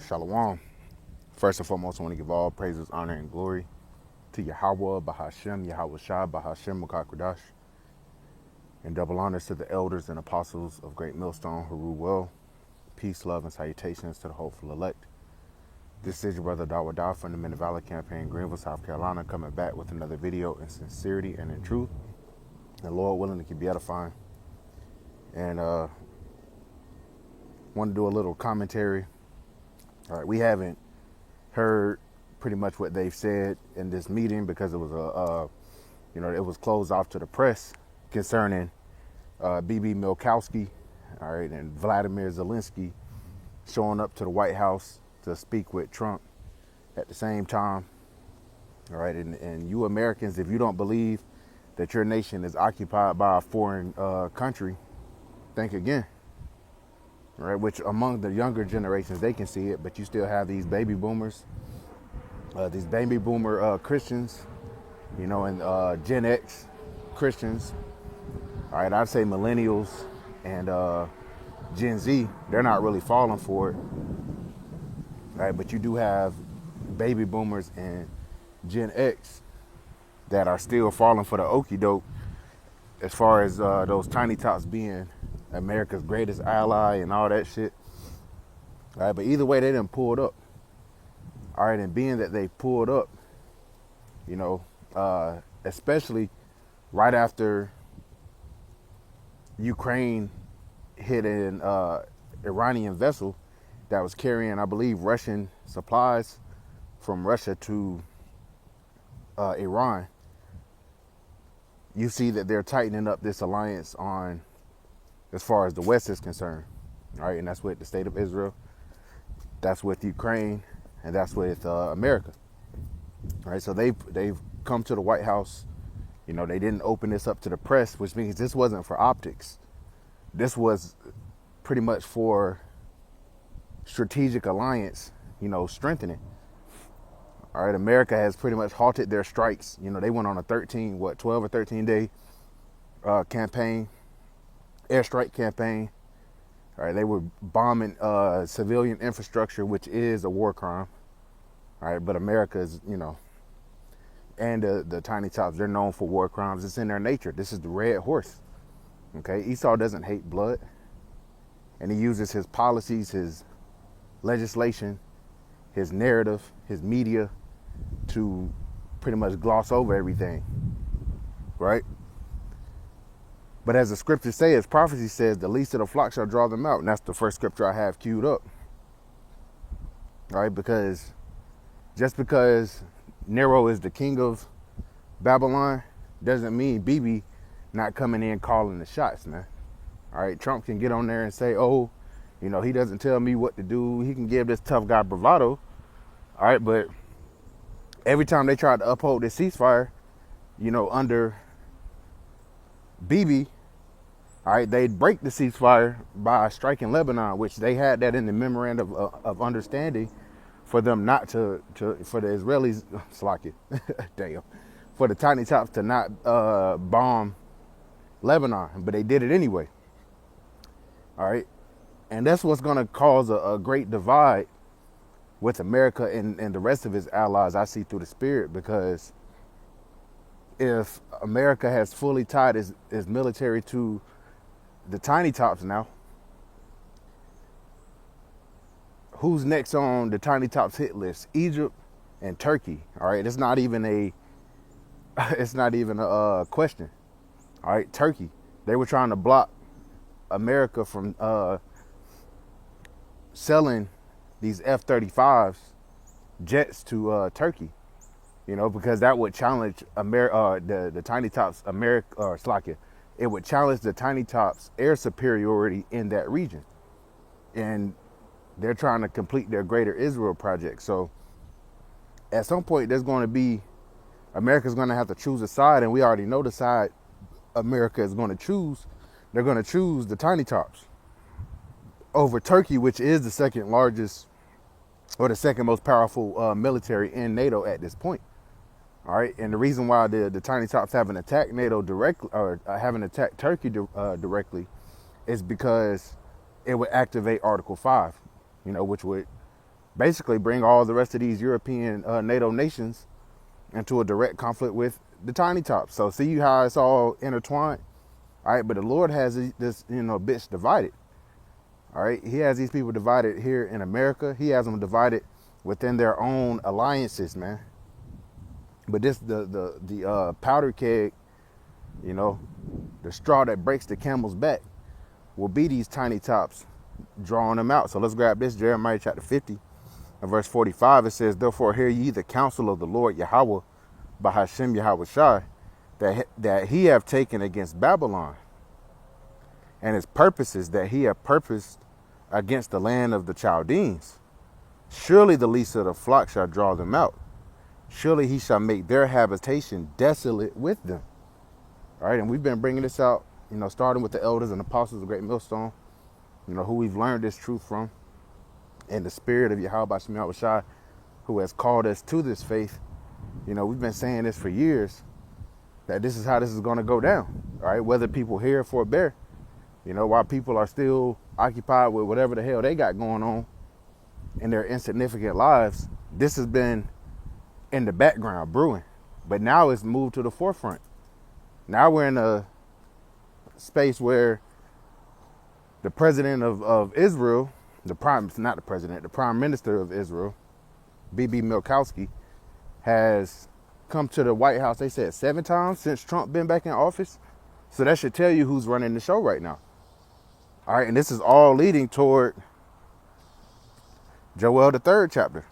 Shalom. First and foremost, I want to give all praises, honor, and glory to Yahweh, Bahashem, Yahweh Shah, Bahashem, Mukakradash, and double honors to the elders and apostles of Great Millstone who rule well. Peace, love, and salutations to the hopeful elect. This is your brother Dawadah from the Men of Valor campaign, Greenville, South Carolina, coming back with another video in sincerity and in truth. And Lord willing, to keep edifying. And want to do a little commentary. All right, we haven't heard pretty much what they've said in this meeting because it was it was closed off to the press concerning BB Milkowski, all right, and Vladimir Zelensky showing up to the White House to speak with Trump at the same time. All right, and you Americans, if you don't believe that your nation is occupied by a foreign country, think again. All right, which among the younger generations, they can see it, but you still have these baby boomers, these baby boomer Christians, and Gen X Christians. All right, I'd say millennials and Gen Z, they're not really falling for it. All right, but you do have baby boomers and Gen X that are still falling for the okie doke as far as those tiny tots being America's greatest ally and all that shit. All right, but either way, they done pulled up. All right, and being that they pulled up, especially right after Ukraine hit an Iranian vessel that was carrying, I believe, Russian supplies from Russia to Iran, you see that they're tightening up this alliance on as far as the West is concerned. All right, and that's with the state of Israel, that's with Ukraine, and that's with America. All right, so they've come to the White House. They didn't open this up to the press, which means this wasn't for optics. This was pretty much for strategic alliance, strengthening. All right, America has pretty much halted their strikes. They went on a 12 or 13 day campaign, airstrike campaign. All right, they were bombing civilian infrastructure, which is a war crime. All right, but America is, and the tiny tots, they're known for war crimes. It's in their nature. This is the red horse. Okay, Esau doesn't hate blood, and he uses his policies, his legislation, his narrative, his media to pretty much gloss over everything, right? But as the scriptures say, as prophecy says, the least of the flock shall draw them out. And that's the first scripture I have queued up. All right, because just because Nero is the king of Babylon doesn't mean BB not coming in calling the shots, man. All right, Trump can get on there and say, oh, he doesn't tell me what to do. He can give this tough guy bravado. All right, but every time they tried to uphold this ceasefire, under BB, all right, they'd break the ceasefire by striking Lebanon, which they had that in the memorandum of understanding for them not for the Israelis, damn, for the tiny tots to not bomb Lebanon, but they did it anyway. All right, and that's what's going to cause a great divide with America and the rest of his allies, I see through the spirit, because if America has fully tied his military to the tiny tots now, who's next on the tiny tots hit list? Egypt and Turkey. All right, it's not even a question. All right, Turkey. They were trying to block America from selling these F-35s jets to Turkey, because that would challenge the tiny tots it would challenge the tiny tots air superiority in that region, and they're trying to complete their Greater Israel project. So at some point, America's going to have to choose a side, and we already know the side America is going to choose. They're going to choose the tiny tots over Turkey, which is the second largest or the second most powerful military in NATO at this point. All right, and the reason why the tiny tots haven't attacked NATO directly or haven't attacked Turkey directly is because it would activate Article 5, which would basically bring all the rest of these European NATO nations into a direct conflict with the tiny tots. So see how it's all intertwined? All right, but the Lord has this, bitch divided. All right, he has these people divided here in America. He has them divided within their own alliances, man. But this, the powder keg, the straw that breaks the camel's back will be these tiny tops drawing them out. So let's grab this, Jeremiah chapter 50 and verse 45. It says, therefore hear ye the counsel of the Lord Yahweh by Hashem Yahweh Shai, that he have taken against Babylon, and his purposes that he have purposed against the land of the Chaldeans. Surely the least of the flock shall draw them out. Surely he shall make their habitation desolate with them. All right, and we've been bringing this out, starting with the elders and apostles of Great Millstone, who we've learned this truth from, and the spirit of Yahweh Shem Yahweh Shai, who has called us to this faith. We've been saying this for years, that this is how this is going to go down. All right, whether people hear it or bear, while people are still occupied with whatever the hell they got going on in their insignificant lives, this has been in the background brewing, but now it's moved to the forefront. Now we're in a space where the president of Israel, the prime minister of Israel, Bibi Milkowski, has come to the White House, they said 7 times since Trump been back in office. So that should tell you who's running the show right now. All right, and this is all leading toward Joel, the 3rd chapter.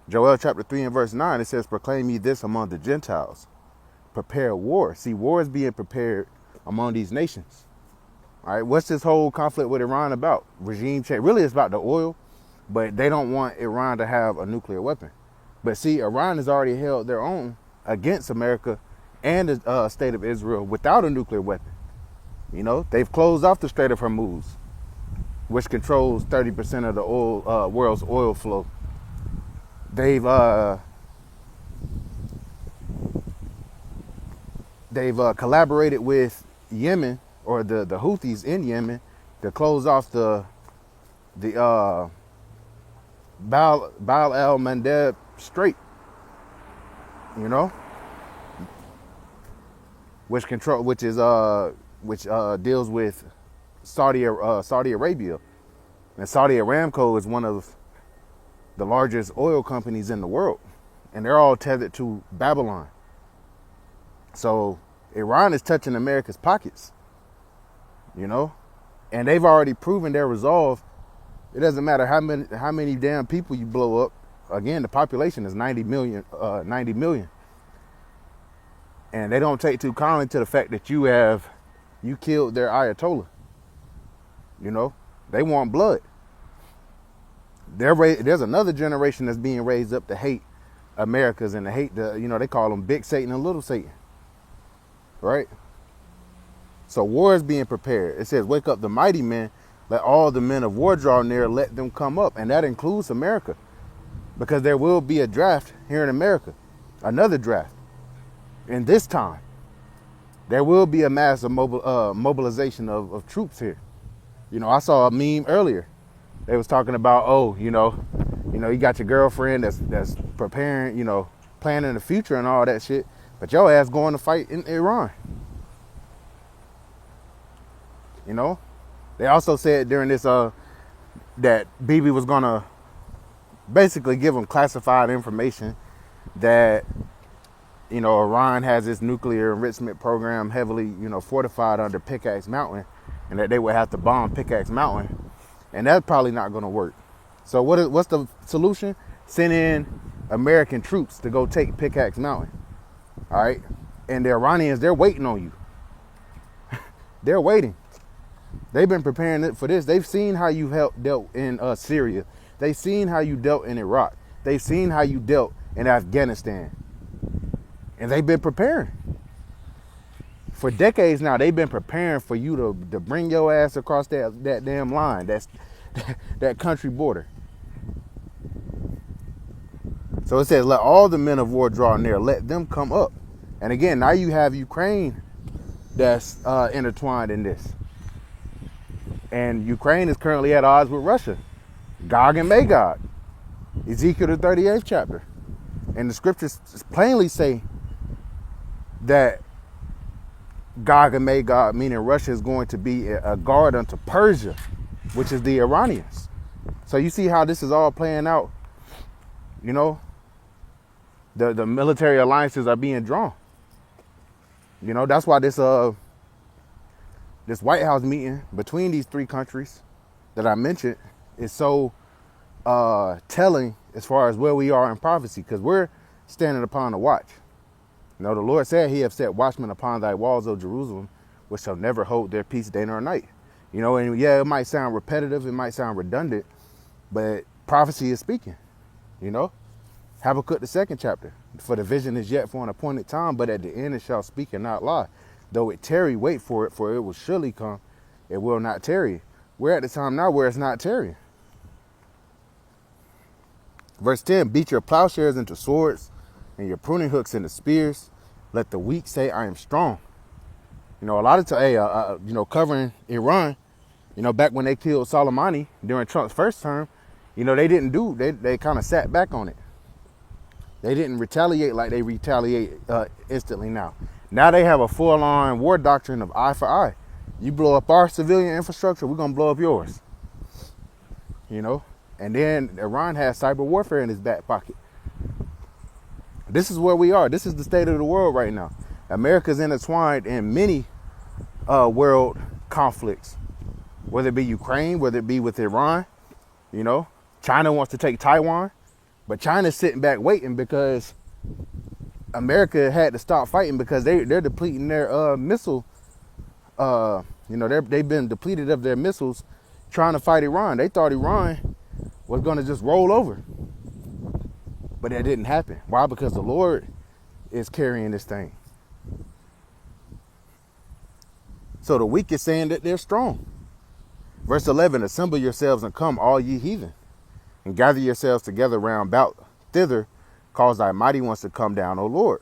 Joel chapter 3 and verse 9, it says, proclaim ye this among the Gentiles. Prepare war. See, war is being prepared among these nations. All right, what's this whole conflict with Iran about? Regime change. Really, it's about the oil, but they don't want Iran to have a nuclear weapon. But see, Iran has already held their own against America and the state of Israel without a nuclear weapon. They've closed off the Strait of Hormuz, which controls 30% of the oil, world's oil flow. They've collaborated with Yemen, or the Houthis in Yemen, to close off the Bab el-Mandeb Strait, which deals with Saudi Arabia, and Saudi Aramco is one of the largest oil companies in the world, and they're all tethered to Babylon. So Iran is touching America's pockets, and they've already proven their resolve. It doesn't matter how many damn people you blow up. Again, the population is 90 million, and they don't take too kindly to the fact that you killed their Ayatollah. They want blood. There's another generation that's being raised up to hate Americas and to hate they call them Big Satan and Little Satan, right? So war is being prepared. It says, wake up the mighty men, let all the men of war draw near, let them come up. And that includes America, because there will be a draft here in America, another draft. And this time, there will be a massive mobilization of troops here. I saw a meme earlier. They was talking about, you got your girlfriend that's preparing, planning the future and all that shit, but your ass going to fight in Iran. They also said during this that Bibi was gonna basically give them classified information that Iran has its nuclear enrichment program heavily fortified under Pickaxe Mountain, and that they would have to bomb Pickaxe Mountain, and that's probably not going to work. So what's the solution? Send in American troops to go take Pickaxe Mountain. All right, and the Iranians, they're waiting on you. They're waiting. They've been preparing for this. They've seen how you dealt in Syria. They've seen how you dealt in Iraq. They've seen how you dealt in Afghanistan. And they've been preparing. For decades now, they've been preparing for you to bring your ass across that damn line, that country border. So it says, let all the men of war draw near, let them come up. And again, now you have Ukraine that's intertwined in this. And Ukraine is currently at odds with Russia. Gog and Magog, Ezekiel the 38th chapter. And the scriptures plainly say that Gog and Magog, meaning Russia, is going to be a guard unto Persia, which is the Iranians. So you see how this is all playing out. You know, the military alliances are being drawn. You know, that's why this White House meeting between these three countries that I mentioned is so telling as far as where we are in prophecy, because we're standing upon the watch. You know, the Lord said he have set watchmen upon thy walls, O Jerusalem, which shall never hold their peace day nor night. You know, and yeah, it might sound repetitive, it might sound redundant, but prophecy is speaking. You know, Habakkuk the 2nd chapter, for the vision is yet for an appointed time, but at the end it shall speak and not lie. Though it tarry, wait for it will surely come, it will not tarry. We're at the time now where it's not tarrying. Verse 10, beat your plowshares into swords and your pruning hooks into spears. Let the weak say, I am strong. You know, a lot of times, you know, covering Iran, you know, back when they killed Soleimani during Trump's first term, you know, they kind of sat back on it. They didn't retaliate like they retaliate instantly now. Now they have a full-on war doctrine of eye for eye. You blow up our civilian infrastructure, we're going to blow up yours. You know? And then Iran has cyber warfare in his back pocket. This is where we are. This is the state of the world right now. America's intertwined in many world conflicts, whether it be Ukraine, whether it be with Iran. You know, China wants to take Taiwan, but China's sitting back waiting because America had to stop fighting because they're depleting their missile. You know, they've been depleted of their missiles trying to fight Iran. They thought Iran was going to just roll over. But that didn't happen. Why? Because the Lord is carrying this thing. So the weak is saying that they're strong. Verse 11, assemble yourselves and come, all ye heathen, and gather yourselves together round about thither, cause thy mighty ones to come down, O Lord.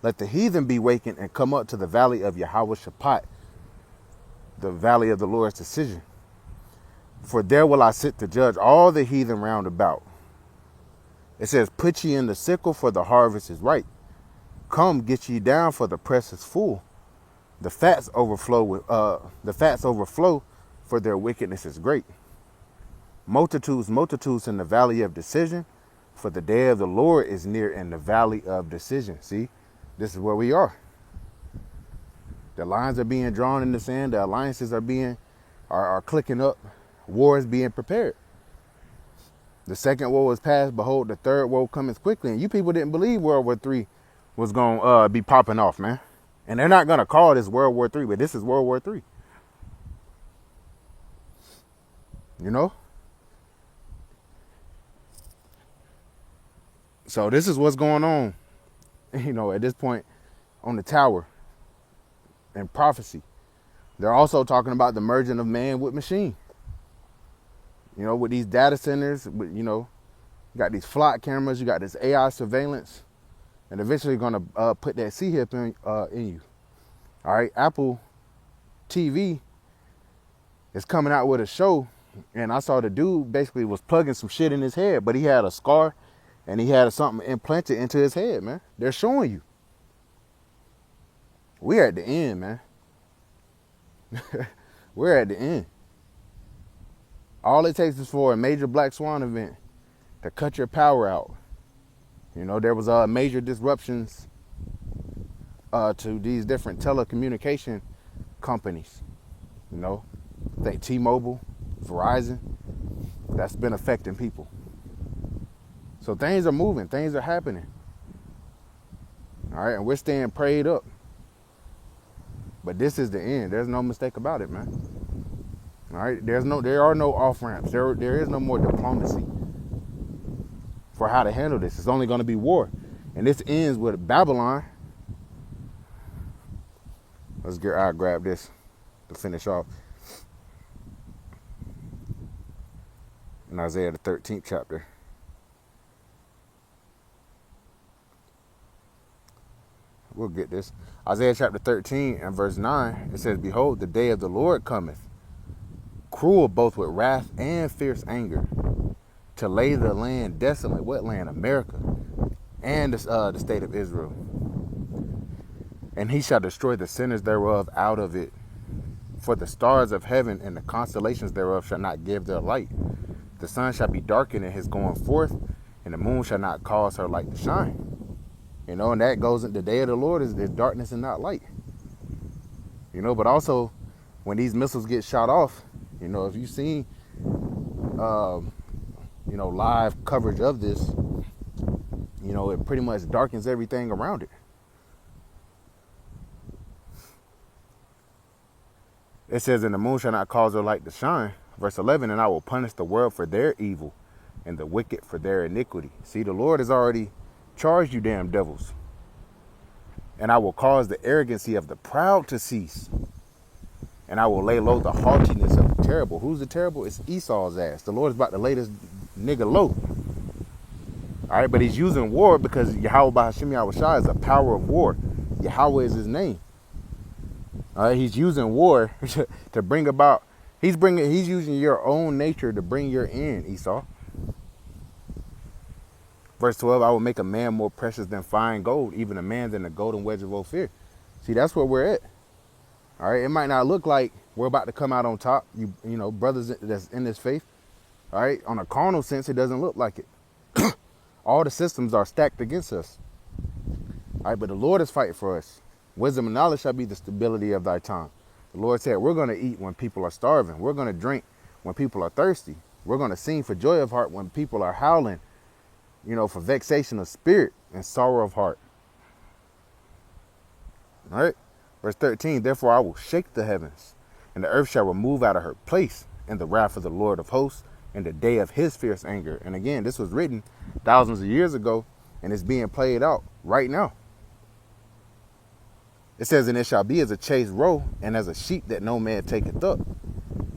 Let the heathen be wakened and come up to the valley of Yahweh Shaphat, the valley of the Lord's decision. For there will I sit to judge all the heathen round about. It says, put ye in the sickle, for the harvest is ripe. Come, get ye down, for the press is full. The fats overflow, for their wickedness is great. Multitudes, multitudes in the valley of decision, for the day of the Lord is near in the valley of decision. See, this is where we are. The lines are being drawn in the sand. The alliances are clicking up. War is being prepared. The second woe is past. Behold, the third woe cometh quickly. And you people didn't believe World War III was going to be popping off, man. And they're not going to call this World War III, but this is World War III. You know? So this is what's going on, you know, at this point on the tower and prophecy. They're also talking about the merging of man with machine. You know, with these data centers, you know, you got these flock cameras, you got this AI surveillance, and eventually going to put that C-hip in you. All right, Apple TV is coming out with a show, and I saw the dude basically was plugging some shit in his head, but he had a scar, and he had something implanted into his head, man. They're showing you. We're at the end, man. We're at the end. All it takes is for a major black swan event to cut your power out. You know, there was major disruptions to these different telecommunication companies. You know, I think T-Mobile, Verizon, that's been affecting people. So things are moving, things are happening. All right, and we're staying prayed up. But this is the end. There's no mistake about it, man. All right, there are no off ramps. There is no more diplomacy for how to handle this. It's only going to be war, and this ends with Babylon. I'll grab this to finish off. In Isaiah the 13th chapter. We'll get this. Isaiah chapter 13 and verse 9. It says, behold, the day of the Lord cometh cruel both with wrath and fierce anger, to lay the land desolate. What land? America, and the state of Israel. And he shall destroy the sinners thereof out of it. For the stars of heaven and the constellations thereof shall not give their light. The sun shall be darkened in his going forth, and the moon shall not cause her light to shine. You know, and that goes in the day of the Lord is darkness and not light. You know, but also when these missiles get shot off, you know, if you've seen, you know, live coverage of this, you know, it pretty much darkens everything around it. It says, and the moon shall not cause her light to shine. Verse 11, and I will punish the world for their evil and the wicked for their iniquity. See, the Lord has already charged you damn devils. And I will cause the arrogancy of the proud to cease. And I will lay low the haughtiness of the terrible. Who's the terrible? It's Esau's ass. The Lord is about to lay this nigga low. All right, but he's using war because Yahweh B'Hashem Yahushua is a power of war. Yahweh is his name. All right, he's using war to bring about. He's using your own nature to bring your end, Esau. Verse 12, I will make a man more precious than fine gold, even a man than the golden wedge of Ophir. See, that's where we're at. All right, it might not look like we're about to come out on top, you know, brothers that's in this faith. All right, on a carnal sense, it doesn't look like it. All the systems are stacked against us. All right, but the Lord is fighting for us. Wisdom and knowledge shall be the stability of thy time. The Lord said, we're going to eat when people are starving. We're going to drink when people are thirsty. We're going to sing for joy of heart when people are howling, you know, for vexation of spirit and sorrow of heart. All right. Verse 13, therefore I will shake the heavens, and the earth shall remove out of her place in the wrath of the Lord of hosts in the day of his fierce anger. And again, this was written thousands of years ago, and it's being played out right now. It says, and it shall be as a chased roe, and as a sheep that no man taketh up.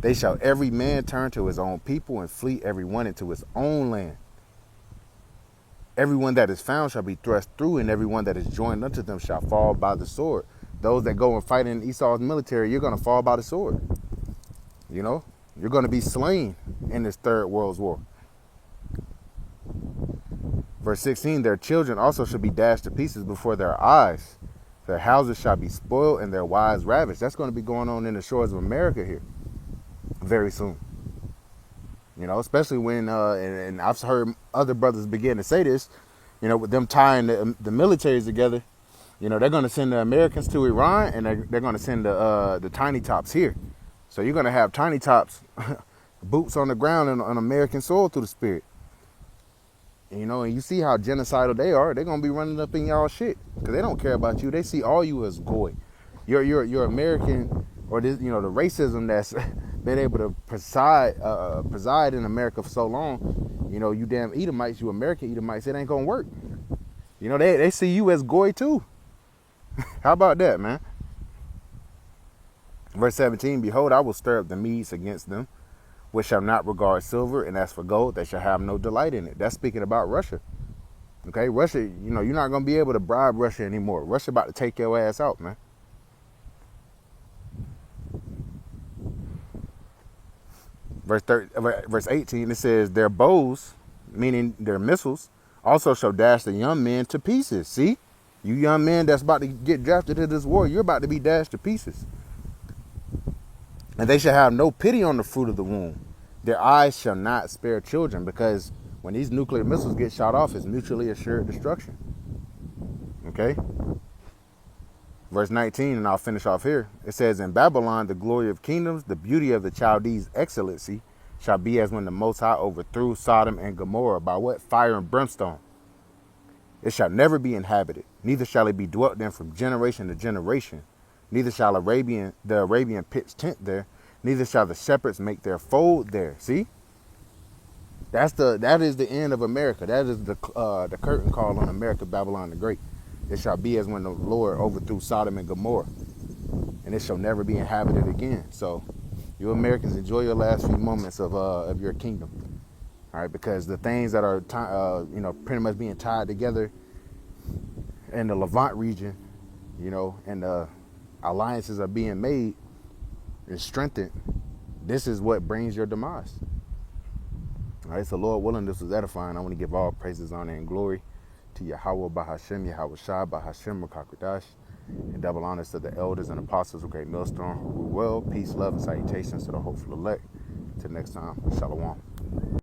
They shall every man turn to his own people, and flee every one into his own land. Everyone that is found shall be thrust through, and everyone that is joined unto them shall fall by the sword. Those that go and fight in Esau's military, you're going to fall by the sword. You know, you're going to be slain in this third world's war. Verse 16, their children also shall be dashed to pieces before their eyes. Their houses shall be spoiled and their wives ravished. That's going to be going on in the shores of America here very soon. You know, especially when, and I've heard other brothers begin to say this, you know, with them tying the militaries together, you know, they're going to send the Americans to Iran, and they're going to send the tiny tops here. So you're going to have tiny tops, boots on the ground on American soil through the spirit. You know, and you see how genocidal they are. They're going to be running up in y'all shit because they don't care about you. They see all you as goy. You're American, or this, you know, the racism that's been able to preside in America for so long. You know, you damn Edomites, you American Edomites, it ain't going to work. You know, they see you as goy too. How about that, man? Verse 17, behold, I will stir up the Medes against them, which shall not regard silver, and as for gold, they shall have no delight in it. That's speaking about Russia. Okay, Russia, you know, you're not going to be able to bribe Russia anymore. Russia about to take your ass out, man. Verse 18, it says, their bows, meaning their missiles, also shall dash the young men to pieces. See? You young men that's about to get drafted to this war, you're about to be dashed to pieces. And they shall have no pity on the fruit of the womb. Their eyes shall not spare children, because when these nuclear missiles get shot off, it's mutually assured destruction. Okay? Verse 19, and I'll finish off here. It says, in Babylon, the glory of kingdoms, the beauty of the Chaldees' excellency, shall be as when the Most High overthrew Sodom and Gomorrah by what? Fire and brimstone. It shall never be inhabited, neither shall it be dwelt in from generation to generation. Neither shall the Arabian pitch tent there, neither shall the shepherds make their fold there. See? That is the end of America. That is the curtain call on America, Babylon the Great. It shall be as when the Lord overthrew Sodom and Gomorrah, and it shall never be inhabited again. So, you Americans, enjoy your last few moments of your kingdom. All right, because the things that are pretty much being tied together in the Levant region, you know, and the alliances are being made and strengthened, this is what brings your demise. All right, so Lord willing, this was edifying. I want to give all praises, honor, and glory to Yahweh Bahashem, Yahweh Shai, Bahashem, Makakradash, and double honors to the elders and apostles of Great Millstone. Well, peace, love, and salutations to the hopeful elect. Till next time, Shalom.